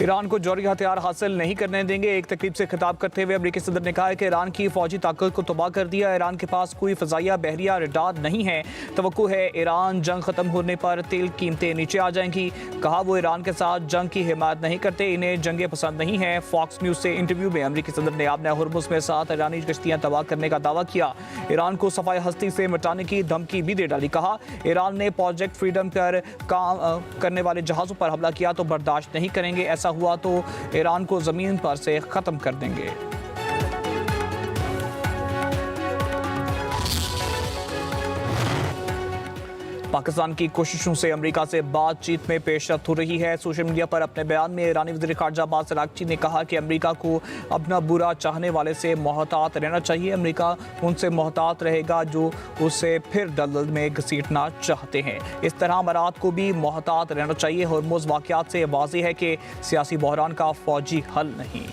Iran को जौहरी हथियार हासिल नहीं करने देंगे। एक तकरीब से खिताब करते हुए अमेरिकी सदर ने कहा है कि ईरान की फौजी ताकत को तबाह कर दिया। ईरान के पास कोई फ़ज़ाइया बहरिया रडार नहीं है। तवक्को है ईरान जंग ख़त्म होने पर तेल कीमतें नीचे आ जाएंगी। कहा वो ईरान के साथ जंग की हिमायत नहीं करते, इन्हें जंगें पसंद नहीं है। फॉक्स न्यूज़ से इंटरव्यू में अमेरिकी सदर ने आपने हुर्मुज़ में 7 ईरानी कश्तियाँ तबाह करने का दावा किया। ईरान को सफाई हस्ती से मिटाने की धमकी भी दे डाली। कहा ईरान ने प्रोजेक्ट फ्रीडम पर काम करने वाले जहाज़ों पर हमला किया तो बर्दाश्त नहीं करेंगे। ऐसा हुआ तो ईरान को ज़मीन पर से ख़त्म कर देंगे। पाकिस्तान की कोशिशों से अमेरिका से बातचीत में पेशरफ्त हो रही है। सोशल मीडिया पर अपने बयान में ईरानी वज़ीर ख़ारजा अब्बास अराग़ची ने कहा कि अमेरिका को अपना बुरा चाहने वाले से मोहतात रहना चाहिए। अमेरिका उनसे मोहतात रहेगा जो उसे फिर दलदल में घसीटना चाहते हैं। इस तरह अमारात को भी मोहतात रहना चाहिए। हुर्मुज़ वाक़यात से वाज़ेह है कि सियासी बहरान का फ़ौजी हल नहीं।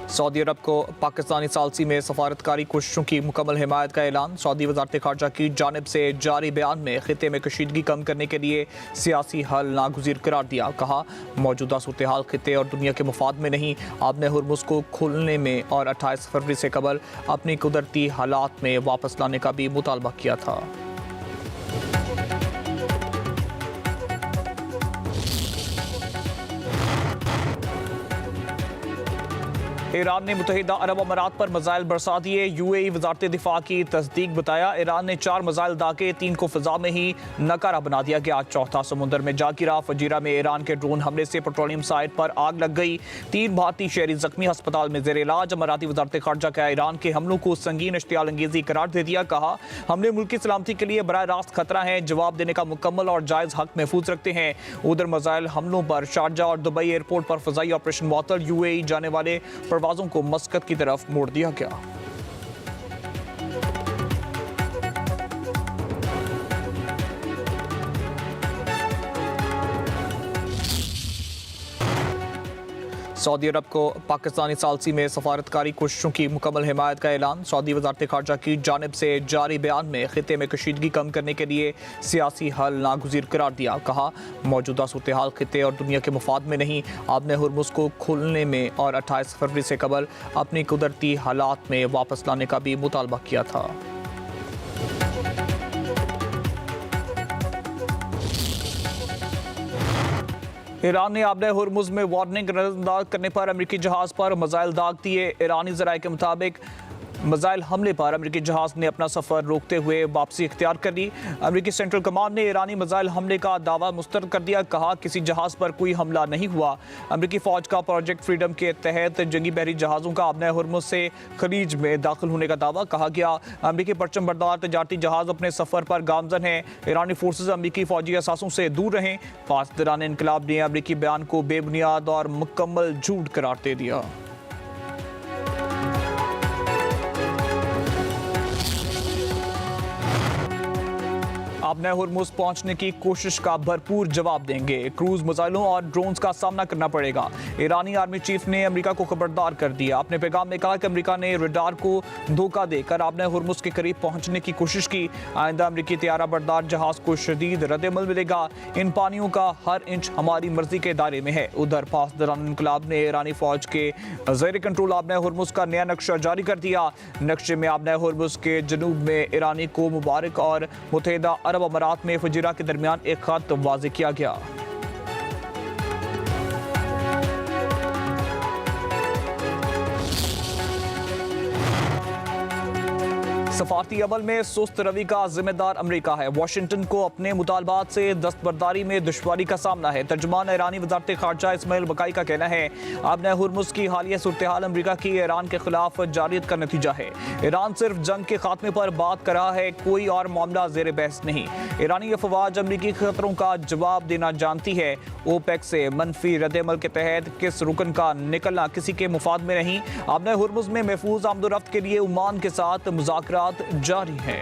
सऊदी अरब को पाकिस्तानी सालसी में सफारतकारी कोशिशों की मुकम्मल हिमायत का ऐलान। सऊदी वज़ारत ख़ारजा की जानिब से जारी बयान में ख़ित्ते में कशीदगी कम करने के लिए सियासी हल नागुज़ीर करार दिया। कहा मौजूदा सूरत हाल ख़ित्ते और दुनिया के मफाद में नहीं। आपने हुर्मुज़ को खोलने में और 28 फरवरी से कबल अपनी कुदरती हालात में वापस लाने का भी मुतालबा किया था। ईरान ने मुत्तहिदा अरब अमारात पर मिसाइल बरसा दिए। यूएई वज़ारत दिफा की तस्दीक बताया। ईरान ने 4 मिसाइल दागे, 3 को फ़िज़ा में ही नकारा बना दिया गया। चौथा समुंदर में जा गिरा। फजीरा में ईरान के ड्रोन हमले से पेट्रोलियम साइट पर आग लग गई। 3 भारतीय शहरी जख्मी, अस्पताल में ज़ेर इलाज। अमाराती वज़ारत ख़ारजा का ईरान के हमलों को संगीन इश्तियाल अंगेज़ी करार दे दिया। कहा हमले मुल्क की सलामती के लिए बराह रास्त खतरा है, जवाब देने का मुकम्मल और जायज़ हक महफूज रखते हैं। उधर मिसाइल हमलों पर शारजा और दुबई एयरपोर्ट पर फ़ज़ाई ऑपरेशन मुअत्तल। यूएई जाने वाले परवाज़ों को मस्कत की तरफ मोड़ दिया गया। सऊदी अरब को पाकिस्तानी सालसी में सफारतकारी कोशिशों की मुकम्मल हिमायत का ऐलान। सऊदी वज़ारत ख़ारजा की जानिब से जारी बयान में ख़ित्ते में कशीदगी कम करने के लिए सियासी हल नागुज़ीर करार दिया। कहा मौजूदा सूरत हाल ख़ित्ते और दुनिया के मफाद में नहीं। आपने हुर्मुज़ को खोलने में और 28 फरवरी से कबल अपनी कुदरती हालात में वापस लाने का भी मुतालबा किया था। ईरान ने आपने हुर्मुज़ में वार्निंग नज़रअंदाज करने पर अमेरिकी जहाज़ पर मिसाइल दाग दिए। ईरानी ज़राए के मुताबिक मिसाइल हमले पर अमेरिकी जहाज़ ने अपना सफ़र रोकते हुए वापसी इख्तियार कर ली। अमेरिकी सेंट्रल कमांड ने ईरानी मिसाइल हमले का दावा मुस्तरद कर दिया। कहा किसी जहाज़ पर कोई हमला नहीं हुआ। अमेरिकी फ़ौज का प्रोजेक्ट फ्रीडम के तहत जंगी बहरी जहाज़ों का आपने हुर्मुज़ से खलीज में दाखिल होने का दावा। कहा गया अमेरिकी परचम बरदार तजारती जहाज़ अपने सफ़र पर गामजन हैं। ईरानी फोर्सेज अमेरिकी फ़ौजी असासों से दूर रहें। फासदारान इनकलाब ने अमेरिकी बयान को बेबुनियाद और मुकम्मल झूठ करार दे दिया। आपने हुर्मुज़ पहुंचने की कोशिश का भरपूर जवाब देंगे। क्रूज मिसाइलों और ड्रोन्स का सामना करना पड़ेगा। ईरानी आर्मी चीफ ने अमेरिका को खबरदार कर दिया। अपने पैगाम में कहा कि अमेरिका ने रडार को धोखा देकर आपने हुर्मुज़ के करीब पहुंचने की कोशिश की। आइंदा अमेरिकी तैयारा बरदार जहाज़ को शदीद रद्दअमल मिलेगा। इन पानियों का हर इंच हमारी मर्जी के दायरे में है। उधर पासदारान इनकलाब ने ईरानी फ़ौज के ज़ेर कंट्रोल आपने हुर्मुज़ का नया नक्शा जारी कर दिया। नक्शे में आपने हुर्मुज़ के जनूब में ईरानी को मुबारक और मुत्तहिदा अरब अमारात में फजीरा के दरमियान एक खत वाज़े किया गया। सफारती अमल में सुस्त रवि का जिम्मेदार अमेरिका है। वाशिंगटन को अपने मुतालबात से दस्तबरदारी में दुश्वारी का सामना है। तर्जुमान ईरानी वज़ारत ख़ारजा इस्माइल बकाई का कहना है आपने हुर्मुज़ की हालिया सूरत हाल अमेरिका की ईरान के खिलाफ जारियत का नतीजा है। ईरान सिर्फ जंग के खात्मे पर बात कर रहा है, कोई और मामला ज़ेर बहस नहीं। ईरानी अफवाज अमेरिकी खतरों का जवाब देना जानती है। ओपेक से मनफी रद्दअमल के तहत किस रुकन का निकलना किसी के मुफाद में नहीं। आपने हुर्मुज़ में महफूज आमदोरफ्त के लिए ओमान के साथ मुज़ाकरात जारी है।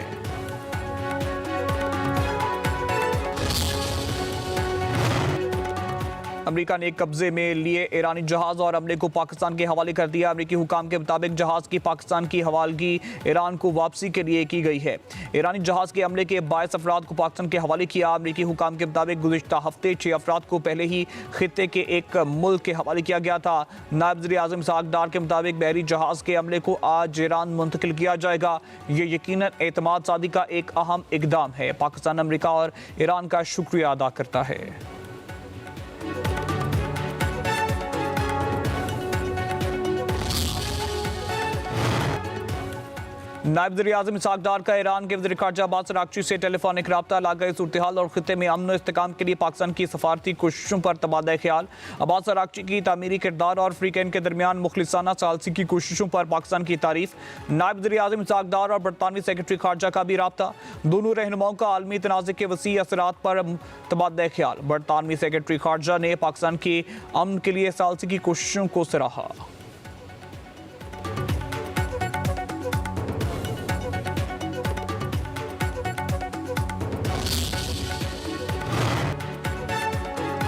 अमेरिका ने कब्जे में लिए ईरानी जहाज और अमले को पाकिस्तान के हवाले कर दिया। अमेरिकी हुकाम के मुताबिक जहाज की पाकिस्तान की हवालगी ईरान को वापसी के लिए की गई है। ईरानी जहाज के अमले के 22 अफराद को पाकिस्तान के हवाले किया। अमेरिकी हुकाम के मुताबिक गुज़िश्ता हफ्ते 6 अफराद को पहले ही खित्ते के एक मुल्क के हवाले किया गया था। नायब वज़ीर-ए-आज़म इसहाक डार के मुताबिक बहरी जहाज के अमले को आज ईरान मुंतकिल किया जाएगा। ये यकीनन एतमाद सादी का एक अहम इकदाम है। पाकिस्तान अमेरिका और ईरान का शुक्रिया अदा करता है। नायब वज़ीर-ए-आज़म इसहाक डार का ईरान के वज़ीर ख़ारजा अब्बास अराग़ची से टेलीफोनिक रब्ता लागाए सूरत-ए-हाल और खित्ते में अमन और इस्तेहकाम के लिए पाकिस्तान की सफारती कोशिशों पर तबादला ख्याल। अब्बास अराग़ची की तामीरी किरदार और फ्रीकैन के दरमियान मुखलिसाना सालसी की कोशिशों पर पाकिस्तान की तारीफ। नायब वज़ीर-ए-आज़म इसहाक डार और बरतानवी सेक्रेटरी ख़ारजा का भी रब्ता। दोनों रहनुमाओं का आलमी तनाज़े के वसी असरात पर तबादला ख्याल। बरतानवी सेक्रेटरी ख़ारजा ने पाकिस्तान की अमन के लिए सालसी की कोशिशों को सराहा।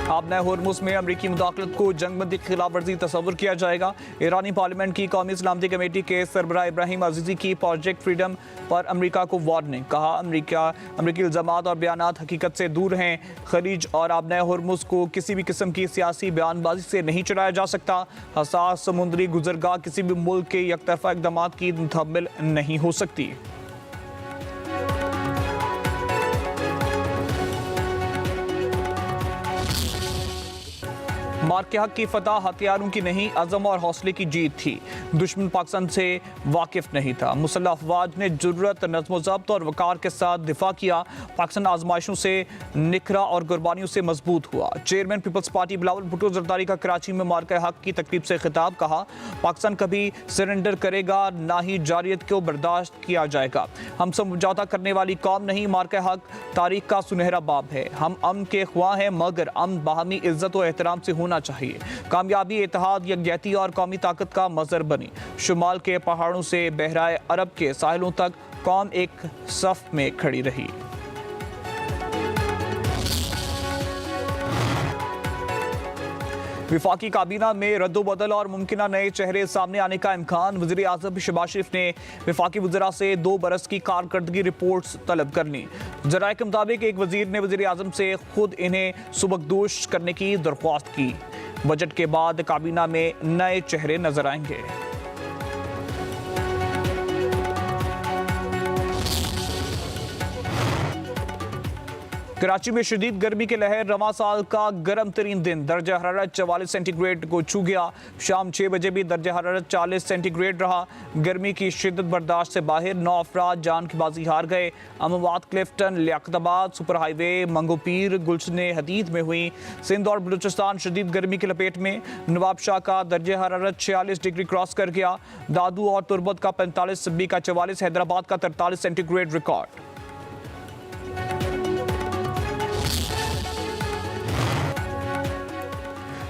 आबना होर्मुज़ में अमरीकी मुदाखलत को जंगबंदी की खिलाफ वर्जी तस्वुर किया जाएगा। ईरानी पार्लियामेंट की कौमी सलामती कमेटी के सरबराह इब्राहिम अजीज़ी की प्रोजेक्ट फ्रीडम पर अमरीका को वार्निंग। कहा अमरीकी इल्ज़ामात और बयानात हकीकत से दूर हैं। खलीज और आबना होर्मुज़ को किसी भी किस्म की सियासी बयानबाजी से नहीं चलाया जा सकता। हसास समुद्री गुजरगाह किसी भी मुल्क के एकतरफा इक़दामात की मुतहम्मिल नहीं हो सकती। मार के हक की फतह हथियारों की नहीं, अज़म और हौसले की जीत थी। दुश्मन पाकिस्तान से वाकिफ नहीं था। मुसल्लह अफवाज ने जुर्रत, नज़्म ज़ब्त और वक़ार के साथ दिफा किया। पाकिस्तान आजमाइशों से निखरा और कुर्बानियों से मजबूत हुआ। चेयरमैन पीपल्स पार्टी बिलावल भुट्टो जरदारी का कराची में मार के हक की तकरीब से खिताब। कहा पाकिस्तान कभी सरेंडर करेगा ना ही जारियत को बर्दाश्त किया जाएगा। हम समझौता करने वाली कौम नहीं। मार के हक तारीख का सुनहरा बाब है। हम अमन के ख्वाह हैं, मगर अमन बाहमी इज्जत और एहतराम से होना चाहिए। कामयाबी, इत्तेहाद, यकजहती और कौमी ताकत का मज़र बनी। शुमाल के पहाड़ों से बहराए अरब के साहिलों तक कौम एक सफ में खड़ी रही। विफाकी काबीना में रद्दोबदल और मुमकिन नए चेहरे सामने आने का इम्कान। वज़ीर-ए-आज़म शहबाज शरीफ ने विफाकी वज़रा से 2 बरस की कारकर्दगी रिपोर्ट्स तलब कर ली। ज़राए के मुताबिक एक वज़ीर ने वज़ीर-ए-आज़म से खुद इन्हें सुबकदोश करने की दरख्वास्त की। बजट के बाद काबीना में नए चेहरे नजर आएंगे। कराची में शदीद गर्मी के लहर। रवां साल का गर्म तरीन दिन दर्जा हरारत 44 सेंटीग्रेड को छू गया। शाम 6 बजे भी दर्जा हरारत 40 सेंटीग्रेड रहा। गर्मी की शिद्दत बर्दाश्त से बाहर 9 अफराद जान की बाजी हार गए। अमवात, क्लिफ्टन, लियाकताबाद, सुपर हाईवे, मंगोपीर, गुलशने हदीद में हुई। सिंध और बलूचिस्तान शदीद गर्मी की लपेट में। नवाबशाह का दर्जा हरारत 46 डिग्री क्रॉस कर गया। दादू और तुरबत का 45, सिब्बी का 44, हैदराबाद का 43 सेंटीग्रेड रिकॉर्ड।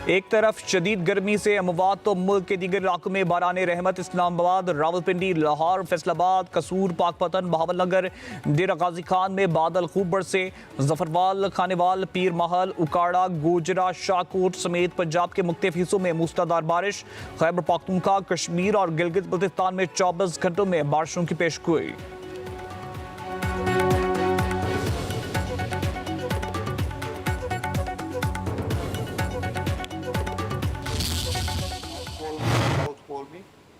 एक तरफ शदीद गर्मी से अमवात तो मुल्क के दीगर इलाकों में बाराने रहमत। इस्लामाबाद, रावलपिंडी, लाहौर, फैसलाबाद, कसूर, पाकपतन, बहावलनगर, डेरा गाजी खान में बादल खूब बरसे। जफरवाल, खानेवाल, पीर महल, उकाड़ा, गोजरा, शाहकोट समेत पंजाब के मुख्तलिफ हिस्सों में मूसलाधार बारिश। खैबर पख्तूनख्वा, कश्मीर और गिलगित बल्तिस्तान में 24 घंटों में बारिशों की पेशगोई।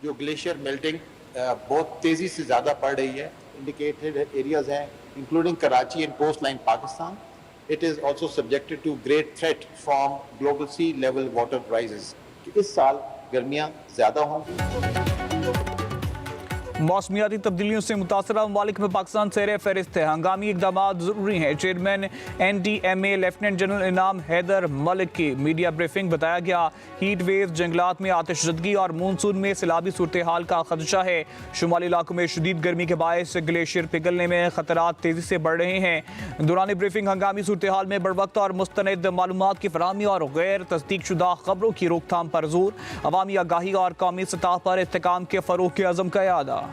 जो ग्लेशियर मेल्टिंग बहुत तेज़ी से ज़्यादा बढ़ रही है। इंडिकेटेड एरियाज हैं including Karachi and coastline Pakistan. It is also subjected to great threat from global sea level water rises. इस साल गर्मियाँ ज़्यादा होंगी। मौसमियाती तब्दीलियों से मुतासरा ममालिक में पाकिस्तान सेरे फहरिस्त है। हंगामी इकदाम जरूरी हैं। चेयरमैन NDMA लेफ्टिनेंट जनरल इनाम हैदर मलिक की मीडिया ब्रीफिंग। बताया गया हीट वेव, जंगलात में आतिशज़दगी और मानसून में सैलाबी सूरत हाल का खदशा है। शुमाली इलाकों में शदीद गर्मी के बायस ग्लेशियर पिघलने में खतरात तेज़ी से बढ़ रहे हैं। दौरान ब्रीफिंग हंगामी सूरत हाल में बरवक्त और मुस्तनद मालूमात की फराहमी और गैर तस्दीक शुदा खबरों की रोकथाम पर जोर। अवामी आगाही और कौमी सतह पर इस्तेकाम के फ़रोग़ के अज़म का यादा।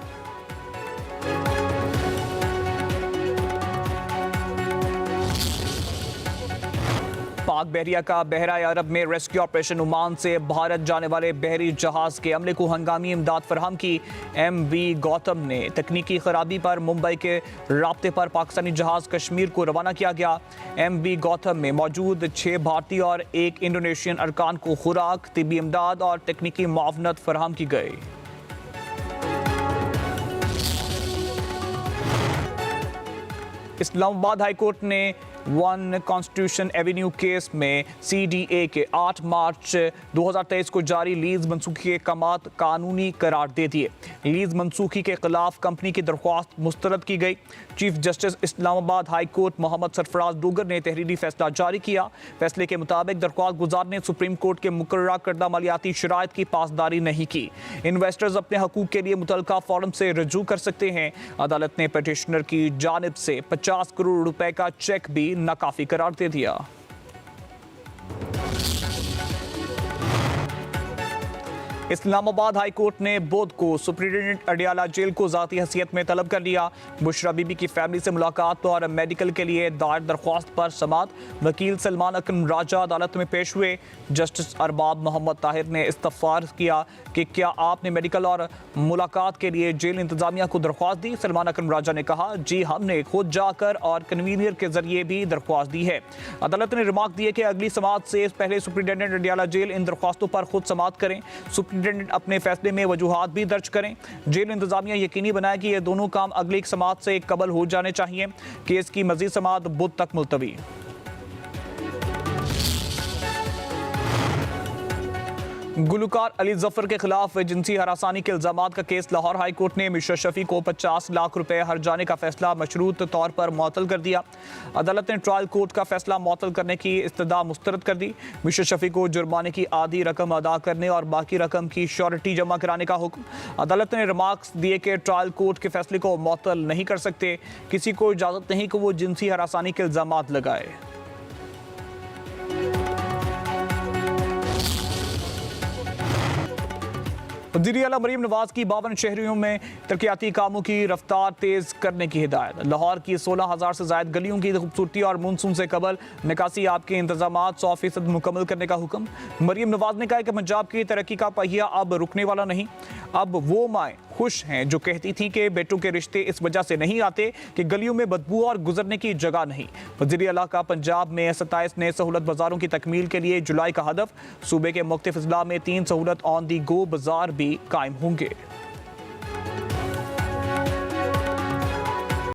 पाक बहरिया का बहरा अरब में रेस्क्यू ऑपरेशन। ओमान से भारत जाने वाले बहरी जहाज के अमले को हंगामी इमदाद फराहम की। MV गौतम ने तकनीकी खराबी पर मुंबई के राब्ते पर पाकिस्तानी जहाज कश्मीर को रवाना किया गया। MV गौतम में मौजूद 6 भारतीय और 1 इंडोनेशियन अरकान को खुराक, तिबी इमदाद और तकनीकी मुआवनत फराहम की गई। इस्लामाबाद हाईकोर्ट ने 1 कॉन्स्टिट्यूशन एवेन्यू केस में CDA के 8 मार्च 2023 को जारी लीज मनसूखी के अहकामात कानूनी करार दे दिए। लीज मनसूखी के खिलाफ कंपनी की दरख्वास्त मुस्तरद की गई। Chief justice Islamabad high court Mohammad Sarfraz Dogar ने तहरीरी फैसला जारी किया। फैसले के मुताबिक दरख्वास्त गुजार ने सुप्रीम कोर्ट के मुकर्रर करदा मालियाती शराइत की पासदारी नहीं की। इन्वेस्टर्स अपने हकूक के लिए मुतलका फॉरम से रजू कर सकते हैं। अदालत ने पिटिशनर की जानिब से 50 करोड़ रुपए का चेक भी नाकाफी करार दे दिया। इस्लामाबाद हाई कोर्ट ने बुध को सुप्रिंटेंडेंट अडियाला जेल को ज़ाती हैसियत में तलब कर लिया। बुशरा बीबी की फैमिली से मुलाकात और मेडिकल के लिए दायर दरख्वास्त पर समात। वकील सलमान अकरम राजा अदालत में पेश हुए। जस्टिस अरबाब मोहम्मद ताहिर ने इस्तफसार किया कि क्या आपने मेडिकल और मुलाकात के लिए जेल इंतजामिया को दरख्वास्त दी। सलमान अकरम राजा ने कहा, जी हमने खुद जाकर और कन्वीनियर के जरिए भी दरख्वास्त दी है। अदालत ने रिमार्क दिए कि अगली समात से पहले सुप्रिंटेंडेंट अडियाला जेल इन दरख्वास्तों पर खुद समात करें। सुप्रिंटेंडेंट अपने फैसले में वजूहात भी दर्ज करें। जेल इंतजामिया यकीनी बनाए कि ये दोनों काम अगली समात से कबल हो जाने चाहिए। केस की मजीद समात बुध तक मुलतवी। गुलकार अली जफर के खिलाफ जिनसी हरासानी के इल्जामात का केस लाहौर हाई कोर्ट ने मिर्शा शफी को 50 लाख रुपए हर्जाने का फैसला मशरूत तौर पर मुअत्तल कर दिया। अदालत ने ट्रायल कोर्ट का फैसला मुअत्तल करने की इस्तदा मुस्तरद कर दी। मिर्शा शफी को जुर्माने की आधी रकम अदा करने और बाकी रकम की श्योरिटी जमा कराने का हुक्म। अदालत ने रिमार्क्स दिए कि ट्रायल कोर्ट के फैसले को मुअत्तल नहीं कर सकते। किसी को इजाज़त नहीं कि वो जिनसी हरासानी के इल्जामात लगाए। वज़ीर आला मरीम नवाज की 52 शहरियों में तरक्याती कामों की रफ्तार तेज करने की हिदायत। लाहौर की 16,000 से ज़ायद गलियों की खूबसूरती और मानसून से कबल निकासी आपके इंतजामात 100% मुकम्मल करने का हुक्म। मरीम नवाज ने कहा कि पंजाब की तरक्की का पहिया अब रुकने वाला नहीं। अब वो माएँ खुश हैं जो कहती थी कि बेटों के रिश्ते इस वजह से नहीं आते कि गलियों में बदबू और गुजरने की जगह नहीं। वज़ीर आला का पंजाब में 27 नए सहूलत बाजारों की तकमील के लिए जुलाई का हदफ। सूबे के मुख्तलिफ अजला में 3 सहूलत ऑन दी गो बाजार भी कायम होंगे।